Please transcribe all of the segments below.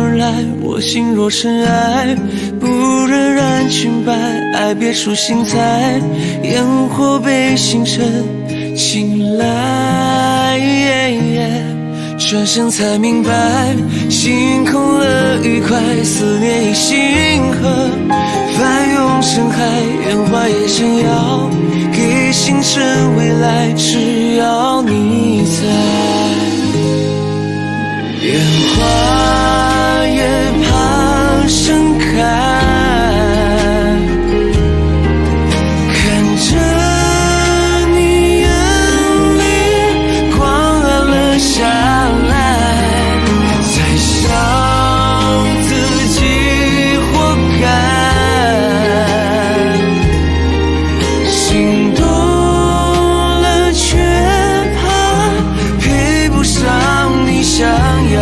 而来，我心若尘埃，不忍染裙摆，爱别出心裁，烟火被星辰青睐，转身才明白，心空了愉快，思念已星河，翻涌成海，烟花也想要给星辰未来，只要你在。烟花也怕盛开，看着你眼里光暗了下来，才想自己活该，心动了却怕配不上你想要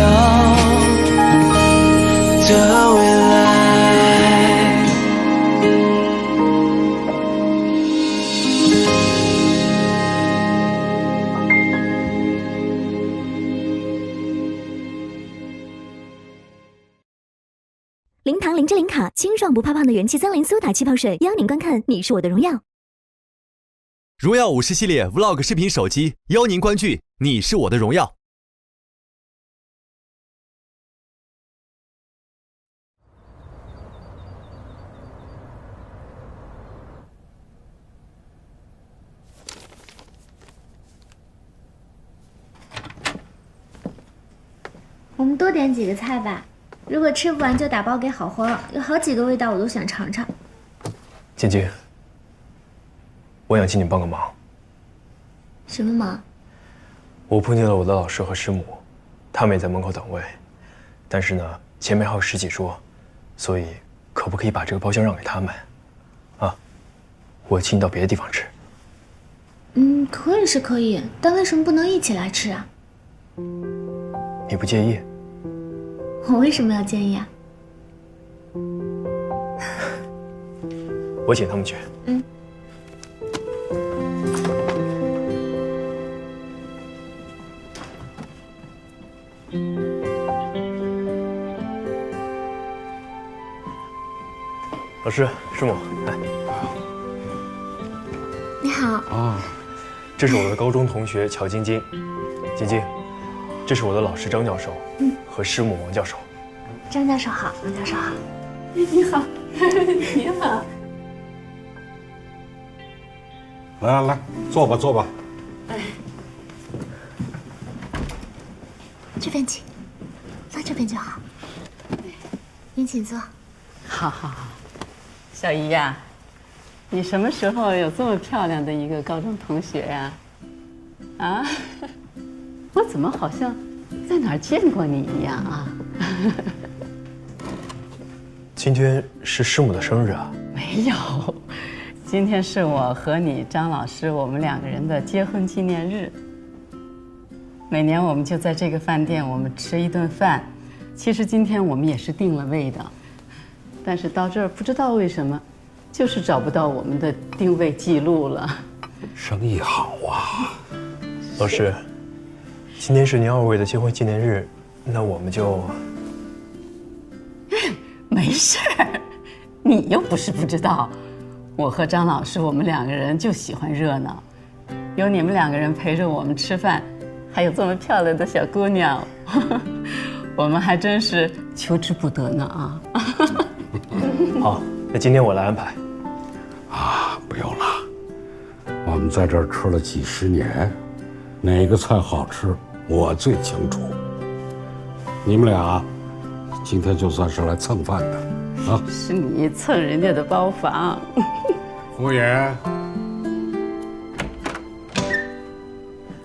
的未来。零糖零脂零卡，清爽不怕胖的元气森林苏打气泡水，邀您观看《你是我的荣耀》。荣耀50系列 Vlog 视频手机，邀您观剧《你是我的荣耀》。我们多点几个菜吧，如果吃不完就打包给好花，有好几个味道我都想尝尝。晶晶，我想请你帮个忙。什么忙？我碰见了我的老师和师母，他们也在门口等位，但是呢，前面还有10几桌，所以可不可以把这个包厢让给他们？啊，我请你到别的地方吃。可以是可以，但为什么不能一起来吃啊？你不介意？我为什么要介意啊？我请他们去。老师、师母，来。你好。啊，这是我的高中同学乔晶晶。晶晶，这是我的老师张教授，和师母王教授。张教授好，王教授好。你好，你好。来来来，坐吧坐吧。这边请，放这边就好。您请坐。好好好，小姨呀，你什么时候有这么漂亮的一个高中同学呀？啊，我怎么好像在哪儿见过你一样啊？今天是师母的生日啊？没有，今天是我和你张老师我们2个人的结婚纪念日。每年我们就在这个饭店，我们吃一顿饭。其实今天我们也是定了位的，但是到这儿不知道为什么，就是找不到我们的定位记录了。生意好啊。老师，今天是您2位的结婚纪念日，那我们就……没事儿，你又不是不知道，我和张老师我们2个人就喜欢热闹，有你们2个人陪着我们吃饭，还有这么漂亮的小姑娘，我们还真是求之不得呢啊！好，那今天我来安排。啊，不用了，我们在这儿吃了几十年，哪个菜好吃我最清楚。你们俩今天就算是来蹭饭的啊。是你蹭人家的包房。服务员，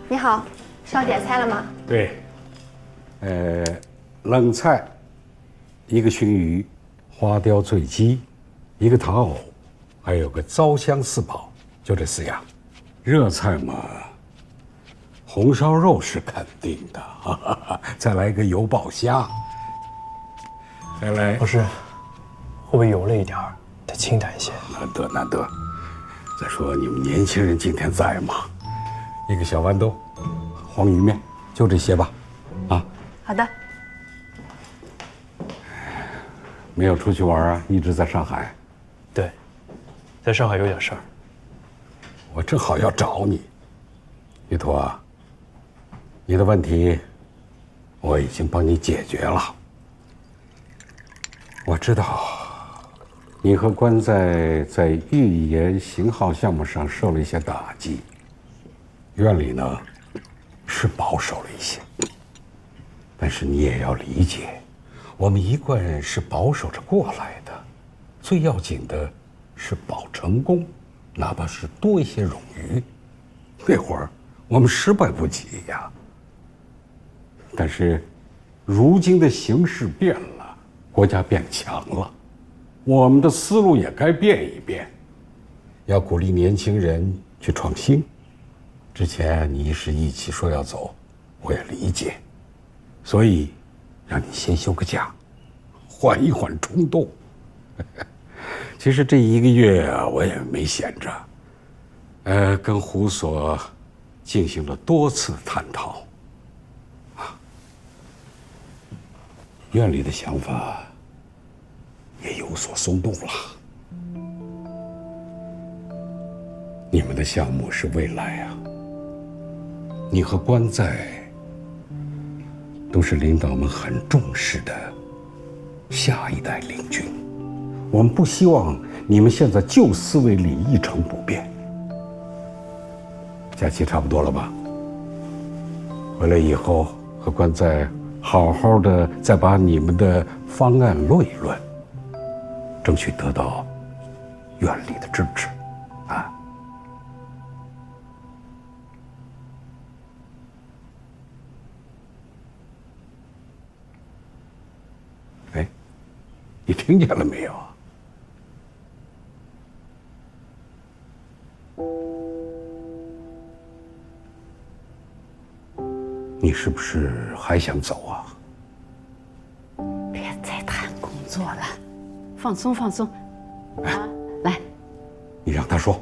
你好，是要点菜了吗？对，冷菜，一个熏鱼，花雕醉鸡，一个糖藕，还有个糟香四宝，就这4样。热菜嘛，红烧肉是肯定的，哈哈哈，再来一个油爆虾。再来，老师，会不会油了一点儿？得清淡一些。难得难得。再说你们年轻人今天在嘛，一个小豌豆，黄鱼面，就这些吧。啊，好的。没有出去玩啊？一直在上海。对，在上海有点事儿。我正好要找你，于途啊，你的问题我已经帮你解决了。我知道你和关在预研型号项目上受了一些打击，院里呢是保守了一些，但是你也要理解，我们一贯是保守着过来的，最要紧的是保成功，哪怕是多一些冗余。那会儿我们失败不起呀。但是如今的形势变了，国家变强了，我们的思路也该变一变，要鼓励年轻人去创新。之前你一时意气说要走，我也理解，所以让你先休个假，缓一缓冲动。其实这1个月啊，我也没闲着，跟胡所进行了多次探讨，院里的想法也有所松动了。你们的项目是未来啊，你和关在都是领导们很重视的下一代领军，我们不希望你们现在旧思维里一成不变。假期差不多了吧？回来以后和关在好好的再把你们的方案论一论，争取得到院里的支持啊。哎，你听见了没有？你是不是还想走啊？别再谈工作了，放松放松。啊，来，你让他说。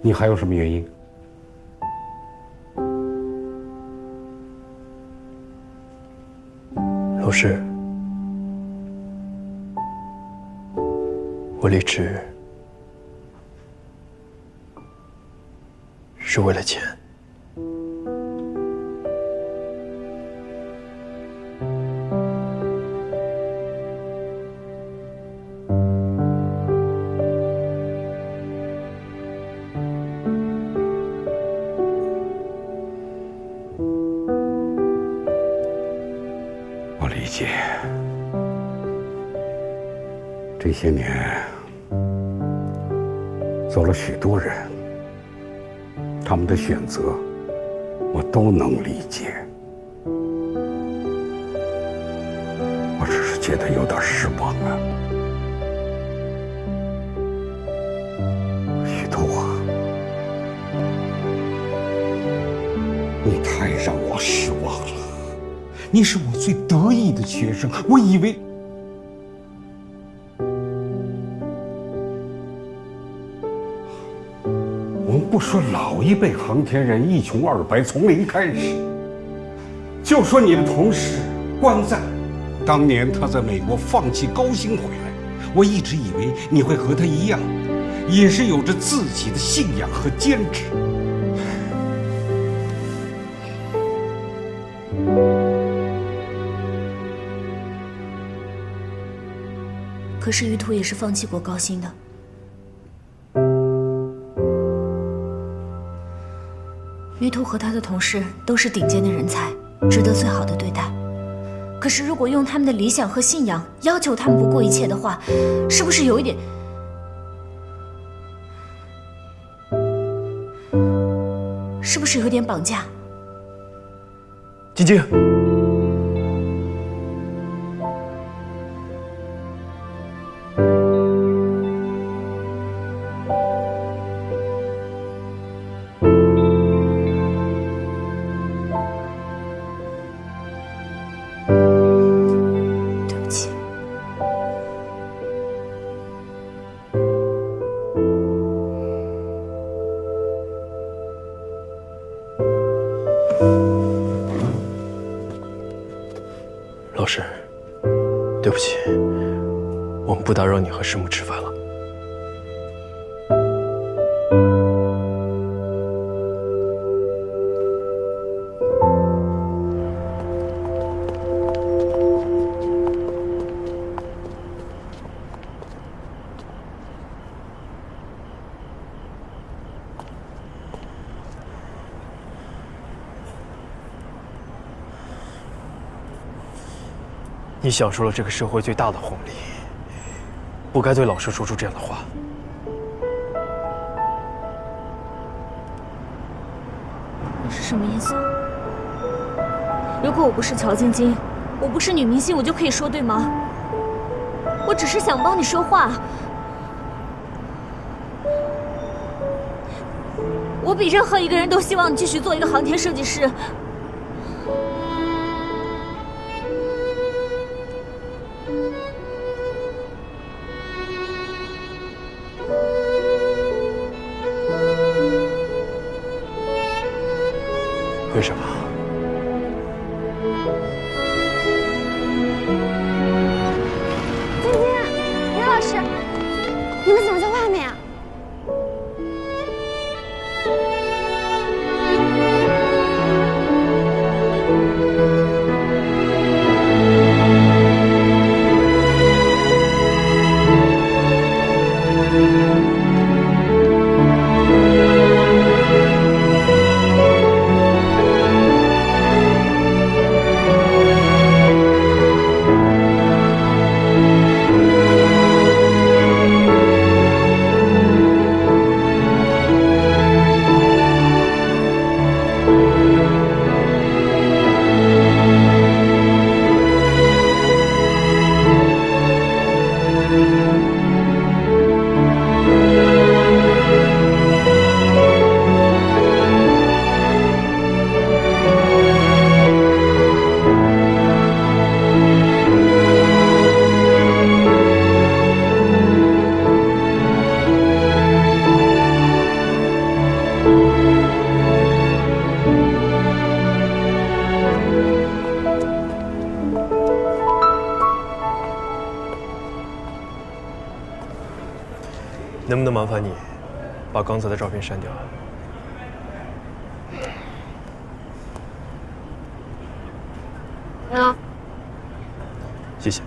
你还有什么原因？老师，我离职是为了钱。我理解，这些年走了许多人，他们的选择我都能理解，我只是觉得有点失望啊。于途啊，你太让我失望了。你是我最得意的学生，我以为我们不说老一辈航天人一穷二白从零开始，就说你的同事关在，当年他在美国放弃高薪回来，我一直以为你会和他一样，也是有着自己的信仰和坚持。可是于途也是放弃过高薪的。于途和他的同事都是顶尖的人才，值得最好的对待。可是如果用他们的理想和信仰要求他们不顾一切的话，是不是有一点……是不是有点绑架？晶晶。老师，对不起，我们不打扰你和师母吃饭了。你享受了这个社会最大的红利，不该对老师说出这样的话。你是什么意思？如果我不是乔晶晶，我不是女明星，我就可以说对吗？我只是想帮你说话。我比任何一个人都希望你继续做一个航天设计师。为什么？晶晶，刘老师，你们怎么在外面啊？能不能麻烦你把刚才的照片删掉？啊，谢谢。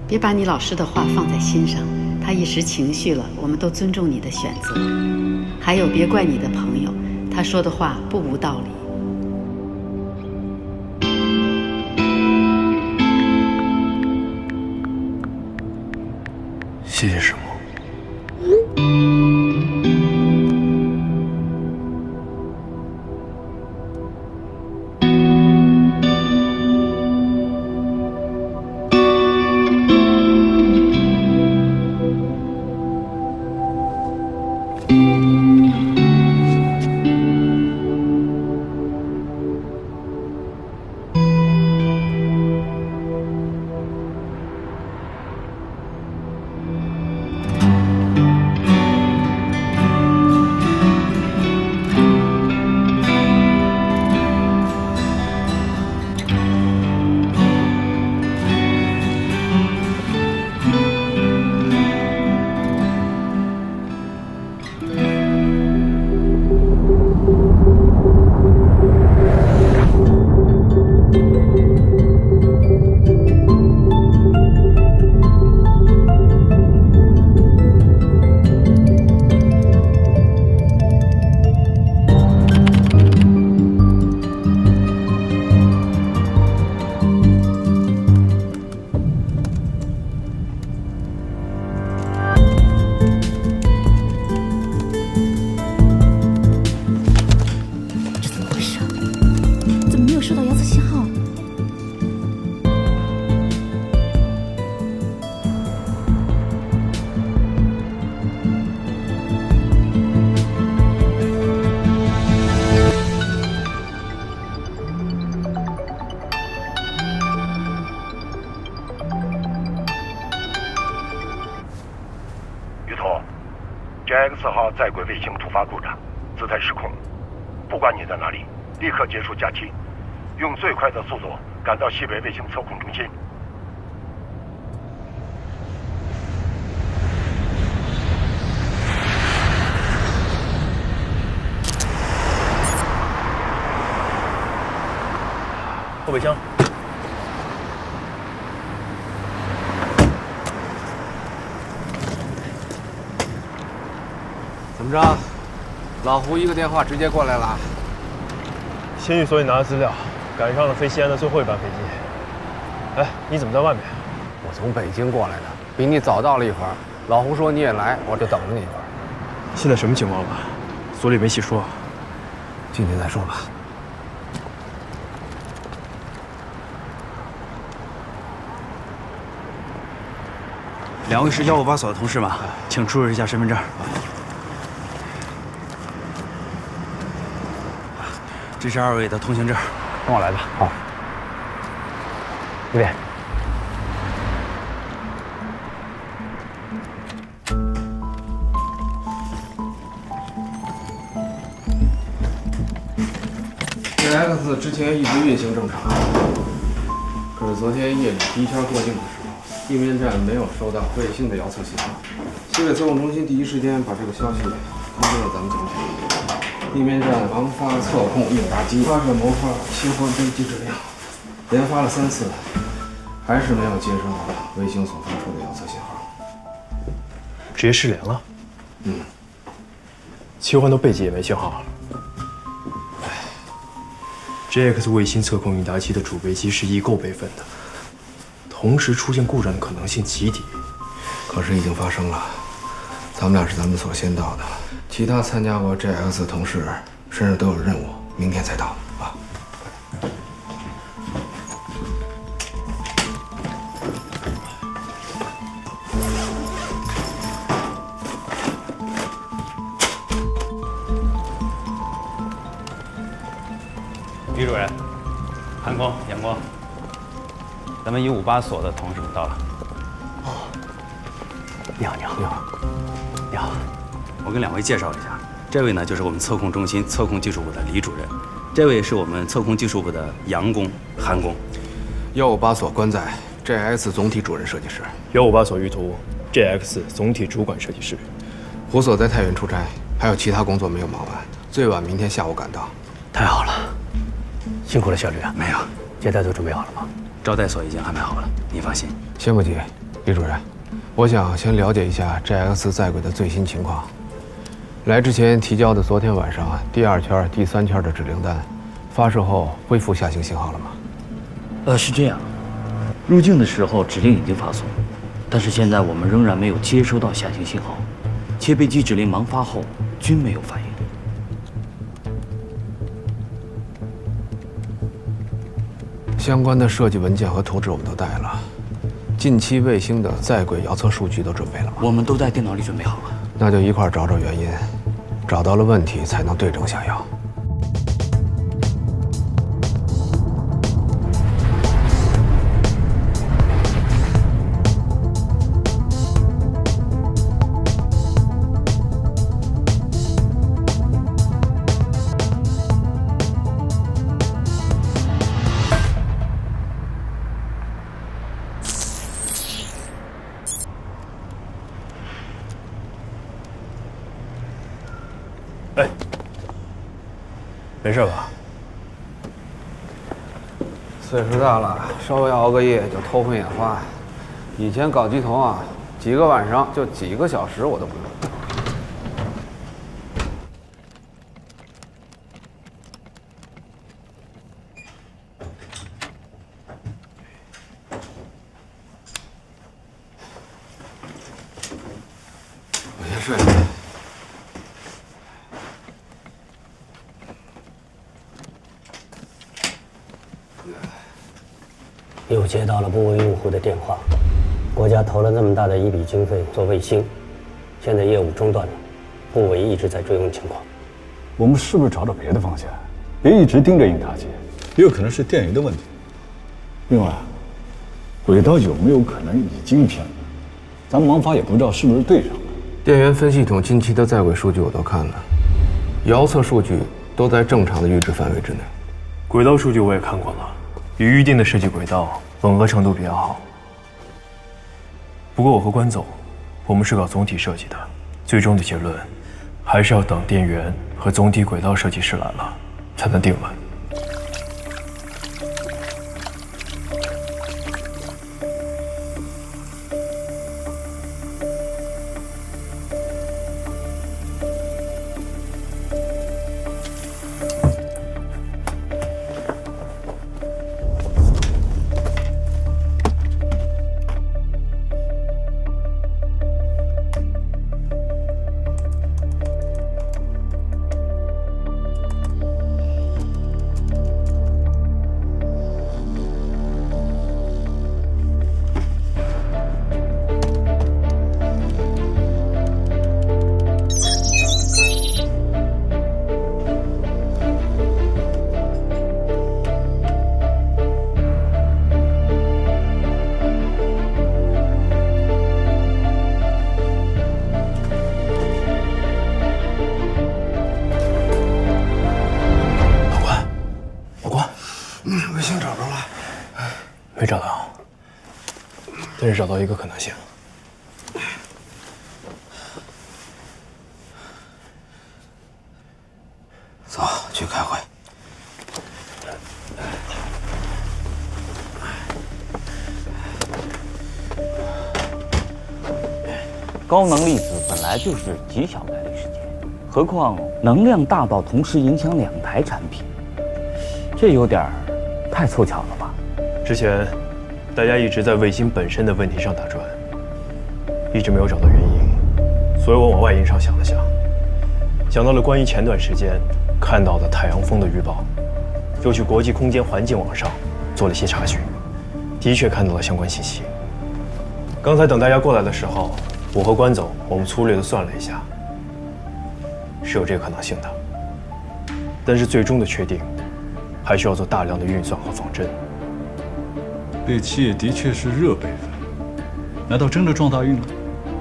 别把你老师的话放在心上，他一时情绪了，我们都尊重你的选择。还有，别怪你的朋友，他说的话不无道理。谢谢师母。收到遥测信号。鱼头，JX 号在轨卫星突发故障，姿态失控。不管你在哪里，立刻结束假期，用最快的速度赶到西北卫星测控中心。后备箱。怎么着？老胡一个电话直接过来了。先去所里拿了资料，赶上了飞西安的最后一班飞机。哎，你怎么在外面？我从北京过来的，比你早到了一会儿。老胡说你也来，我就等着你一会儿。现在什么情况了？所里没细说。进去再说吧。两位是158所的同事吗？请出示一下身份证。这是2位的通行证，跟我来吧。好。这边。JX 之前一直运行正常，可是昨天夜里第一圈过境的时候，地面站没有收到卫星的遥测信号。西北测控中心第一时间把这个消息通知了咱们总体。地面站王发测控应答机发射谋发切换飞机指令，连发了3次，还是没有接收到卫星所发出的遥测信号，直接失联了。切换到背机也没信号。JX 卫星测控应答机的主备机是异构备份的，同时出现故障的可能性极低。可是已经发生了，咱们俩是咱们所先到的，其他参加过 JX 的同事身上都有任务，明天才到啊。于主任，韩光、阳光，咱们158所的同事们到了。你好，你好，你好，你好。我跟2位介绍一下，这位呢就是我们测控中心测控技术部的李主任，这位是我们测控技术部的杨工、韩工。158所关在 JX 总体主任设计师，158所玉图 JX 总体主管设计师。胡所在太原出差，还有其他工作没有忙完，最晚明天下午赶到。太好了，辛苦了，小吕啊。没有，接待都准备好了吗？招待所已经安排好了，你放心。先不急，李主任，我想先了解一下 JX 在轨的最新情况。来之前提交的昨天晚上第2圈、第3圈的指令单，发射后恢复下行信号了吗？是这样，入境的时候指令已经发送，但是现在我们仍然没有接收到下行信号，切备机指令盲发后均没有反应。相关的设计文件和图纸我们都带了，近期卫星的在轨遥测数据都准备了吗？我们都在电脑里准备好了。那就一块儿找找原因，找到了问题才能对症下药。哎，没事吧？岁数大了，稍微熬个夜就头昏眼花。以前搞机头啊，几个晚上就几个小时我都不用。我先睡了。又接到了部委用户的电话，国家投了那么大的一笔经费做卫星，现在业务中断了，部委一直在追问情况。我们是不是找找别的方向？别一直盯着印塔机，也有可能是电源的问题。另外，轨道有没有可能已经偏了？咱们盲发也不知道是不是对上了。电源分系统近期的在轨数据我都看了，遥测数据都在正常的阈值范围之内。轨道数据我也看过了，与预定的设计轨道吻合程度比较好。不过我和关总，我们是搞总体设计的，最终的结论还是要等电源和总体轨道设计师来了才能定论。没找到，但是找到一个可能性。走，去开会。高能粒子本来就是极小概率事件，何况能量大到同时影响2台产品，这有点太凑巧了吧？之前，大家一直在卫星本身的问题上打转，一直没有找到原因，所以我往外因上想了想，想到了关于前段时间看到的太阳风的预报，又去国际空间环境网上做了些查询，的确看到了相关信息。刚才等大家过来的时候，我和关总我们粗略的算了一下，是有这个可能性的，但是最终的确定，还需要做大量的运算和仿真。这期也的确是热备份，难道真的撞大运了？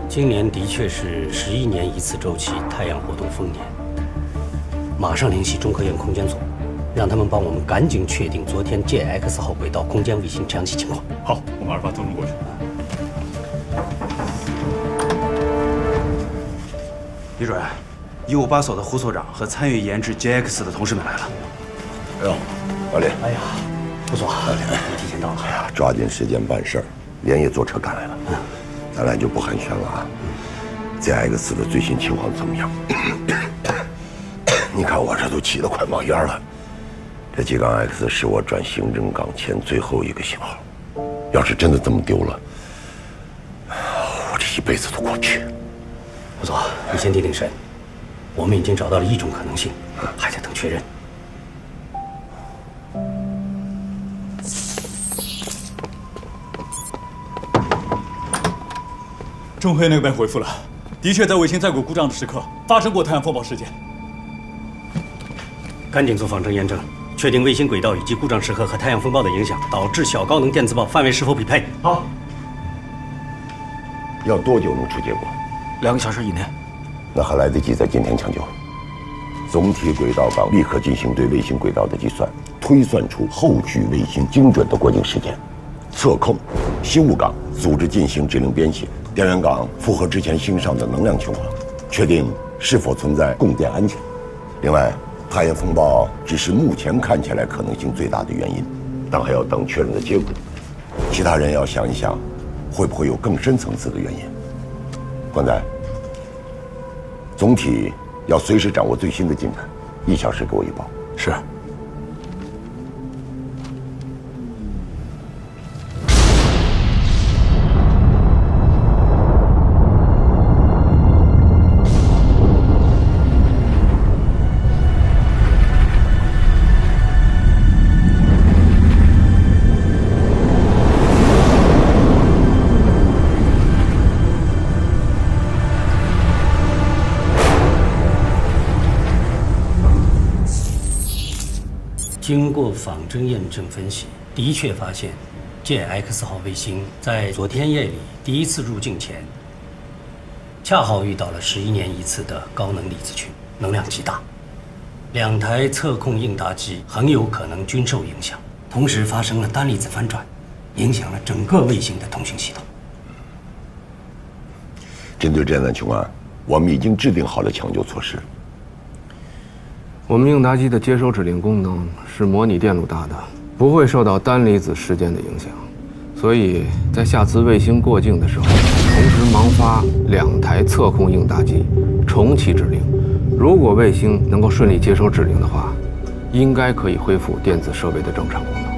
今年的确是11年一次周期太阳活动丰年，马上联系中科院空间组，让他们帮我们赶紧确定昨天 JX 号轨道空间卫星详细情况。好，我马上发通知过去。李主任，158所的胡所长和参与研制 JX 的同事们来了。哎呦，老李，哎呀，胡所，你提前到了。哎呀，抓紧时间办事儿，连夜坐车赶来了。咱俩就不寒暄了啊。JX 的最新情况怎么样？你看我这都气得快冒烟了。这激杠 X 是我转行政岗前最后一个信号，要是真的这么丢了，我这一辈子都过不去。胡所，你先定定神，我们已经找到了一种可能性，还在等确认。中科院那边回复了，的确在卫星在轨故障的时刻发生过太阳风暴事件。赶紧做仿真验证，确定卫星轨道以及故障时刻和太阳风暴的影响导致小高能电磁暴范围是否匹配。好。要多久能出结果？2个小时以内。那还来得及在今天抢救。总体轨道岗立刻进行对卫星轨道的计算，推算出后续卫星精准的过境时间。测控新物岗组织进行指令编写，电源岗符合之前星上的能量情况，确定是否存在供电安全。另外，太阳风暴只是目前看起来可能性最大的原因，但还要等确认的结果。其他人要想一想，会不会有更深层次的原因？关仔，总体要随时掌握最新的进展，1小时给我一报。是。经过仿真验证分析，的确发现 JX 号卫星在昨天夜里第一次入境前，恰好遇到了11年一次的高能粒子群，能量极大，2台测控应答机很有可能均受影响，同时发生了单粒子翻转，影响了整个卫星的通讯系统。针对这样的情况，我们已经制定好了抢救措施。我们应答机的接收指令功能是模拟电路大的，不会受到单离子事件的影响，所以在下次卫星过境的时候，同时忙发2台测控应答机，重启指令。如果卫星能够顺利接收指令的话，应该可以恢复电子设备的正常功能。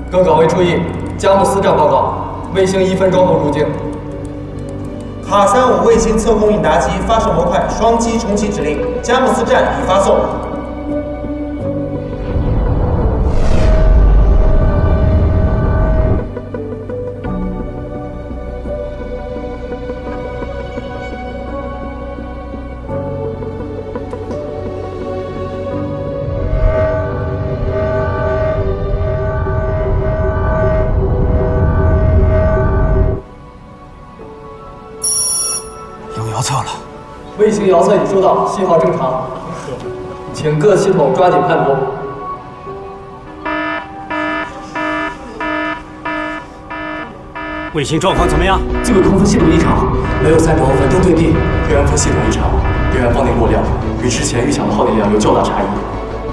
各岗位注意，佳木斯站报告，卫星1分钟后入境。卡35卫星测控应答机发射模块双击重启指令，佳木斯站已发送。遥测了，卫星遥测已收到，信号正常，请各系统抓紧判读。卫星状况怎么样？机轨控分系统异常，没有3轴稳定对地，电源分系统异常，电源放电过量，与之前预想的耗电量有较大差异。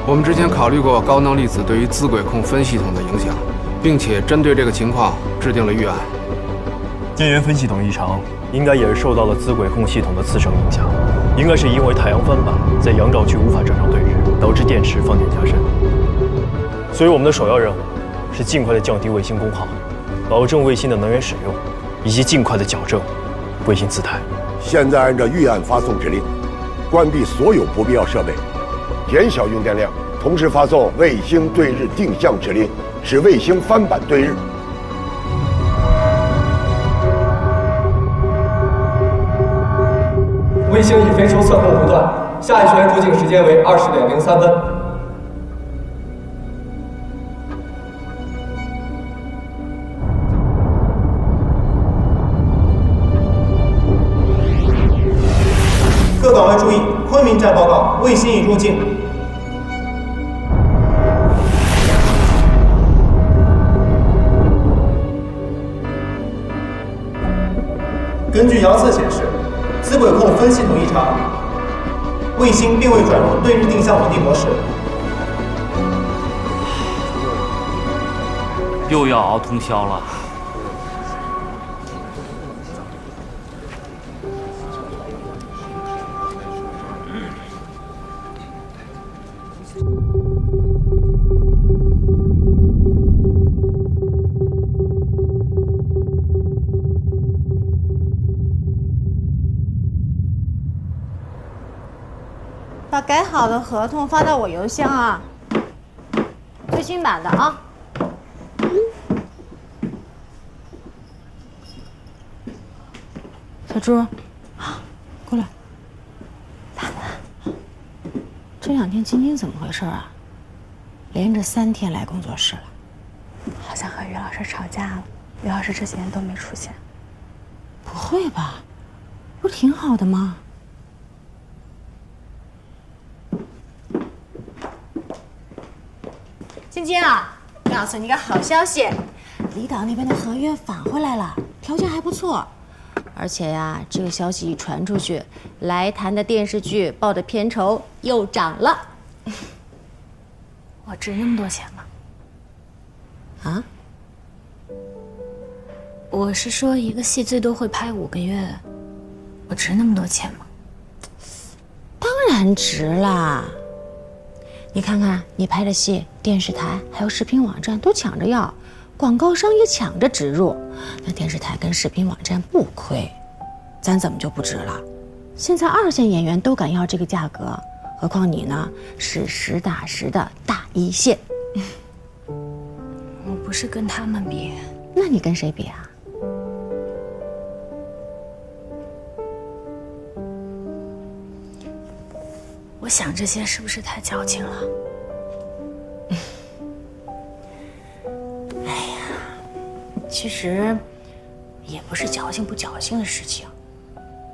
我们之前考虑过高能粒子对于资轨控分系统的影响，并且针对这个情况制定了预案。电源分系统异常，应该也是受到了资轨控系统的次生影响，应该是因为太阳翻版在阳照区无法正常对日，导致电池放电加深。所以我们的首要任务是尽快的降低卫星功耗，保证卫星的能源使用，以及尽快的矫正卫星姿态。现在按照预案发送指令，关闭所有不必要设备，减小用电量，同时发送卫星对日定向指令，使卫星翻版对日。卫星已飞出测控弧段，下一圈入境时间为20点03分。各岗位注意，昆明站报告，卫星已入境。根据遥测显示，资轨控分系统异常，卫星并未转入对日定向稳定模式。又要熬通宵了。把改好的合同发到我邮箱啊，最新版的啊。小朱，过来。这2天晶晶怎么回事啊？连着3天来工作室了。好像和于老师吵架了。于老师这几天都没出现。不会吧？不是挺好的吗？晶晶啊，告诉你个好消息，离岛那边的合约返回来了，条件还不错。而且呀，这个消息一传出去，来谈的电视剧报的片酬又涨了。我值那么多钱吗？啊？我是说，一个戏最多会拍5个月，我值那么多钱吗？当然值啦！你看看你拍的戏，电视台还有视频网站都抢着要，广告商也抢着植入，那电视台跟视频网站不亏，咱怎么就不值了？现在2线演员都敢要这个价格，何况你呢，是实打实的大1线。我不是跟他们比，那你跟谁比啊？我想这些是不是太矫情了？哎呀，其实也不是矫情不矫情的事情。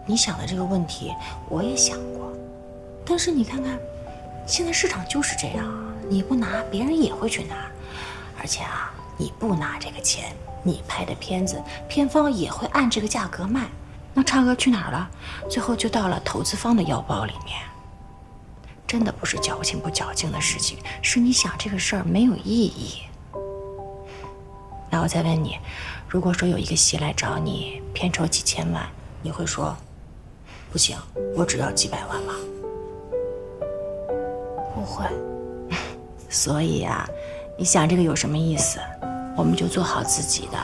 你想的这个问题，我也想过，但是你看看，现在市场就是这样，你不拿，别人也会去拿，而且啊，你不拿这个钱，你拍的片子，片方也会按这个价格卖，那差额去哪儿了？最后就到了投资方的腰包里面。真的不是矫情不矫情的事情，是你想这个事儿没有意义。那我再问你，如果说有一个戏来找你，片酬几千万，你会说不行，我只要几百万吗？不会。所以啊，你想这个有什么意思？我们就做好自己的，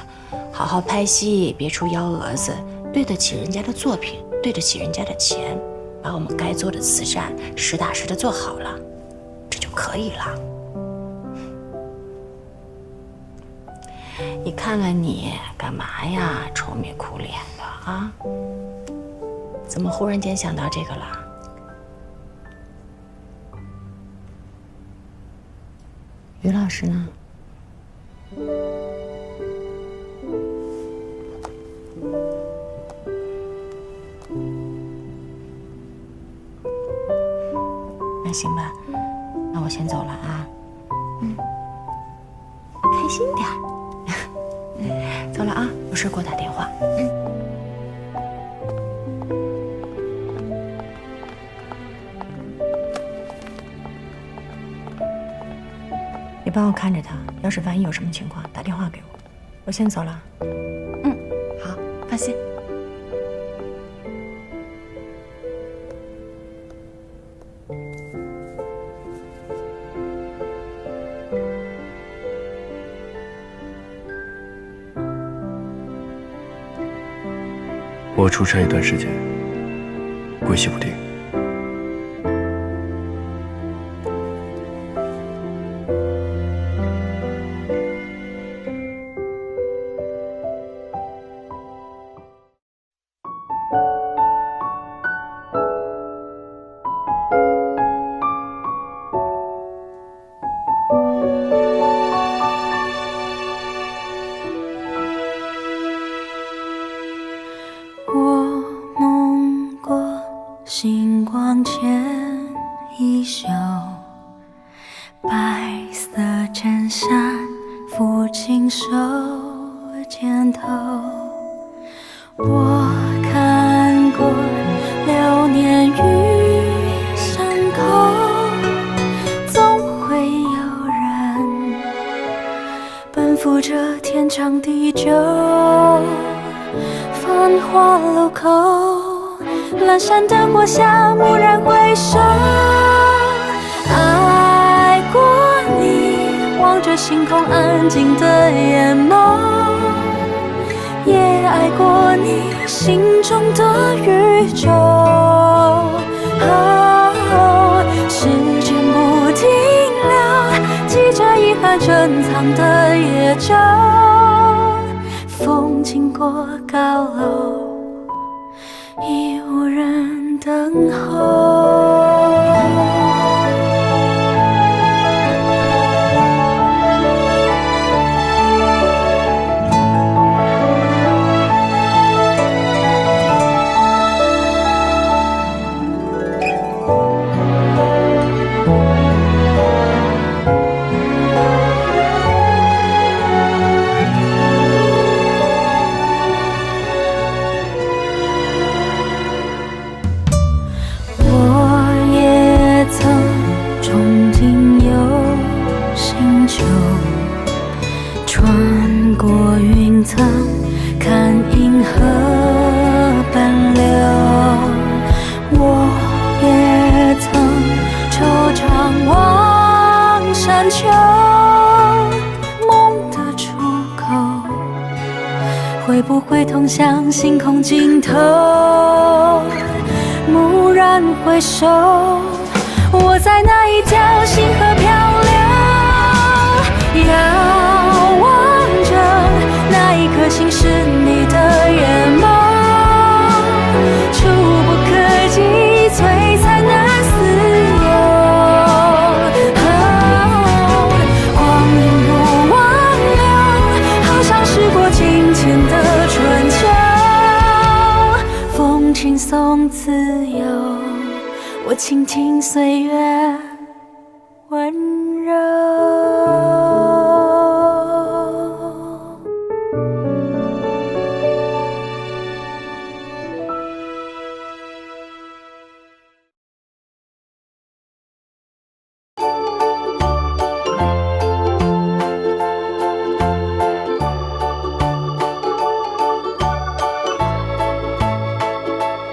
好好拍戏，别出幺蛾子，对得起人家的作品，对得起人家的钱，把我们该做的慈善实打实的做好了，这就可以了。你看看你干嘛呀，愁眉苦脸的啊？怎么忽然间想到这个了？于老师呢？那行吧，那我先走了啊。开心点儿。走了啊，有事给我打电话。你帮我看着他，要是万一有什么情况，打电话给我。我先走了。好，放心。我出差一段时间，归西不定。星光牵衣袖，白色衬衫抚琴手肩头。我看过流年与伤口，总会有人奔赴这天长地久。繁华路口，阑珊灯火下，蓦然回首，爱过你，望着星空安静的眼眸，也爱过你心中的宇宙。时间不停留，记着遗憾珍藏的夜舟，风经过高楼，已无人等候。看银河奔流，我也曾惆怅望山丘，梦的出口会不会通向星空尽头？蓦然回首，我在那一条星河漂流，遥望倾听岁月。